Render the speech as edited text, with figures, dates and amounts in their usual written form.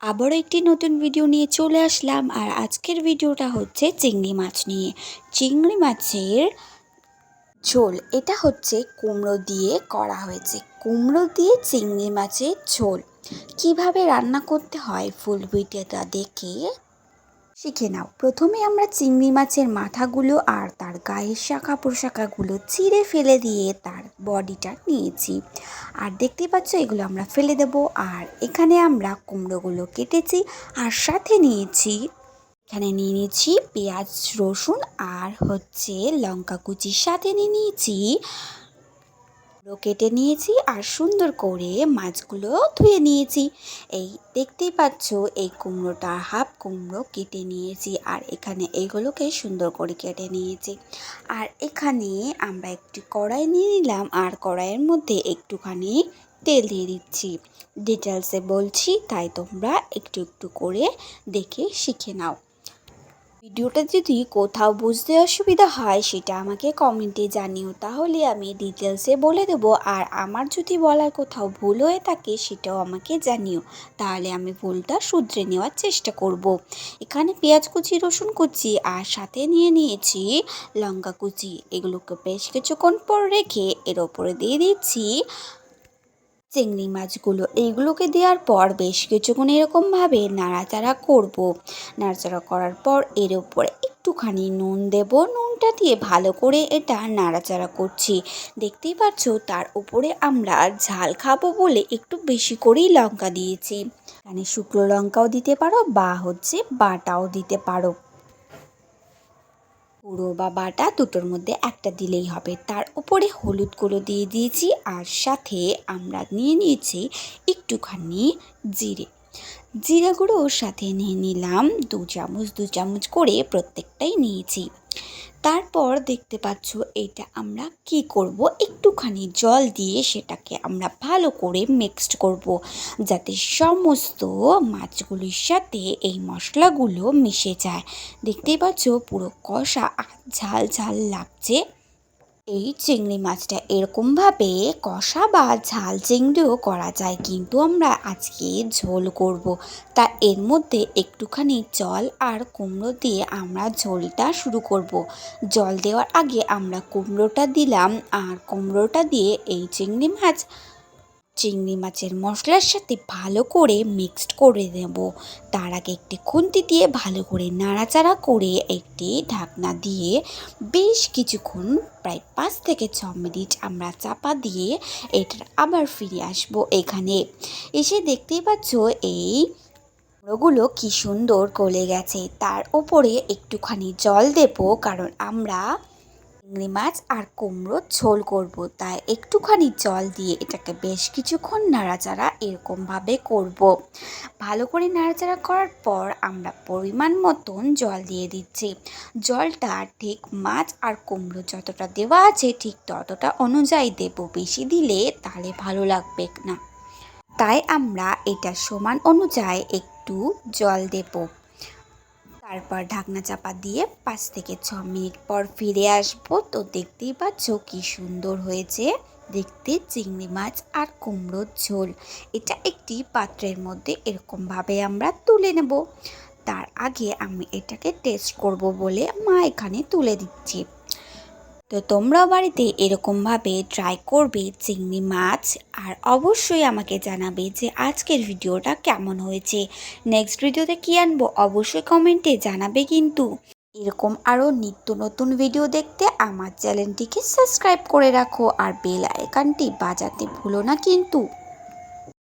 আবারও একটি নতুন ভিডিও নিয়ে চলে আসলাম। আর আজকের ভিডিওটা হচ্ছে চিংড়ি মাছ নিয়ে। চিংড়ি মাছের ঝোল, এটা হচ্ছে কুমড়ো দিয়ে করা হয়েছে। কুমড়ো দিয়ে চিংড়ি মাছের ঝোল কিভাবে রান্না করতে হয় ফুল ভিডিওটা দেখে শিখে নাও। প্রথমে আমরা চিংড়ি মাছের মাথাগুলো আর তার গায়ের শাখা প্রশাখাগুলো চিড়ে ফেলে দিয়ে তার বডিটা নিয়েছি। আর দেখতেই পাচ্ছ এগুলো আমরা ফেলে দেব। আর এখানে আমরা কুমড়োগুলো কেটেছি আর সাথে এখানে নিয়ে নিয়েছি পেঁয়াজ রসুন আর হচ্ছে লঙ্কা কুচির সাথে নিয়েছি কেটে নিয়েছি আর সুন্দর করে মাছগুলো ধুয়ে নিয়েছি। এই দেখতেই পাচ্ছ এই কুমড়োটা হাফ কুমড়ো কেটে নিয়েছি আর এখানে এইগুলোকে সুন্দর করে কেটে নিয়েছি। আর এখানে আমরা একটি কড়াই নিয়ে নিলাম আর কড়াইয়ের মধ্যে একটুখানি তেল দিয়ে দিচ্ছি। ডিটেলসে বলছি, তাই তোমরা একটু একটু করে দেখে শিখে নাও। ভিডিওটা যদি কোথাও বুঝতে অসুবিধা হয় সেটা আমাকে কমেন্টে জানিও, তাহলে আমি ডিটেলসে বলে দেবো। আর আমার যদি বলার কোথাও ভুল হয়ে থাকে সেটাও আমাকে জানিও, তাহলে আমি ভুলটা শুধরে নেওয়ার চেষ্টা করব। এখানে পেঁয়াজ কুচি রসুন কুচি আর সাথে নিয়ে নিয়েছি লঙ্কা কুচি। এগুলোকে বেশ কিছুক্ষণ পর রেখে এর ওপরে দিয়ে দিচ্ছি চিংড়ি মাছগুলো। এইগুলোকে দেওয়ার পর বেশ কিছুক্ষণ এরকমভাবে নাড়াচাড়া করব। নাড়াচাড়া করার পর এর উপরে একটুখানি নুন দেব। নুনটা দিয়ে ভালো করে এটা নাড়াচাড়া করছি। দেখতেই পাচ্ছ তার উপরে আমরা ঝাল খাবো বলে একটু বেশি করেই লঙ্কা দিয়েছি। এখানে শুকনো লঙ্কাও দিতে পারো বা হচ্ছে বাটাও দিতে পারো। গুঁড়ো বা বাটা দুটোর মধ্যে একটা দিলেই হবে। তার উপরে হলুদ গুঁড়ো দিয়ে দিয়েছি আর সাথে আমরা নিয়ে নিয়েছি একটুখানি জিরে গুঁড়ো ওর সাথে নিয়ে নিলাম দু চামচ করে প্রত্যেকটাই নিয়েছি। তারপর দেখতে পাচ্ছ এটা আমরা কি করব, একটুখানি জল দিয়ে সেটাকে আমরা ভালো করে মিক্সড করব, যাতে সমস্ত মাছগুলির সাথে এই মশলাগুলো মিশে যায়। দেখতেই পাচ্ছ পুরো কষা আর ঝাল ঝাল লাগছে। এই চিংড়ি মাছটা এরকমভাবে কষা বা ঝাল চিংড়িও করা যায়, কিন্তু আমরা আজকে ঝোল করব। তা এর মধ্যে একটুখানি জল আর কুমড়ো দিয়ে আমরা ঝোলটা শুরু করব। জল দেওয়ার আগে আমরা কুমড়োটা দিলাম আর কুমড়োটা দিয়ে এই চিংড়ি মাছের মশলার সাথে ভালো করে মিক্সড করে দেব। তার আগে একটি খুন্তি দিয়ে ভালো করে নাড়াচাড়া করে একটি ঢাকনা দিয়ে বেশ কিছুক্ষণ প্রায় 5 থেকে 6 মিনিট আমরা চাপা দিয়ে এটা আবার ফিরে আসবো। এখানে এসে দেখতেই পাচ্ছ এই কুমড়োগুলো কি সুন্দর গলে গেছে। তার ওপরে একটুখানি জল দেব, কারণ আমরা চিংড়ি মাছ আর কুমড়ো ঝোল করব, তাই একটুখানি জল দিয়ে এটাকে বেশ কিছুক্ষণ নাড়াচাড়া এরকমভাবে করব। ভালো করে নাড়াচাড়া করার পর আমরা পরিমাণ মতন জল দিয়ে দিচ্ছি। জলটা ঠিক মাছ আর কুমড়ো যতটা দেওয়া আছে ঠিক ততটা অনুযায়ী দেব, বেশি দিলে তাহলে ভালো লাগবে না, তাই আমরা এটা সমান অনুযায়ী একটু জল দেব। তারপর ঢাকনা চাপা দিয়ে 5 থেকে 6 মিনিট পর ফিরে আসবো। তো দেখতেই পাচ্ছ কি সুন্দর হয়েছে দেখতে চিংড়ি মাছ আর কুমড়োর ঝোল। এটা একটি পাত্রের মধ্যে এরকমভাবে আমরা তুলে নেব। তার আগে আমি এটাকে টেস্ট করব বলে মা এখানে তুলে দিচ্ছি। তো তোমরাও বাড়িতে এরকমভাবে ট্রাই করবে চিংড়ি মাছ, আর অবশ্যই আমাকে জানাবে যে আজকের ভিডিওটা কেমন হয়েছে। নেক্সট ভিডিওতে কী আনবো অবশ্যই কমেন্টে জানাবে কিন্তু। এরকম আরও নিত্য নতুন ভিডিও দেখতে আমার চ্যানেলটিকে সাবস্ক্রাইব করে রাখো আর বেল আইকনটি বাজাতে ভুলো না কিন্তু।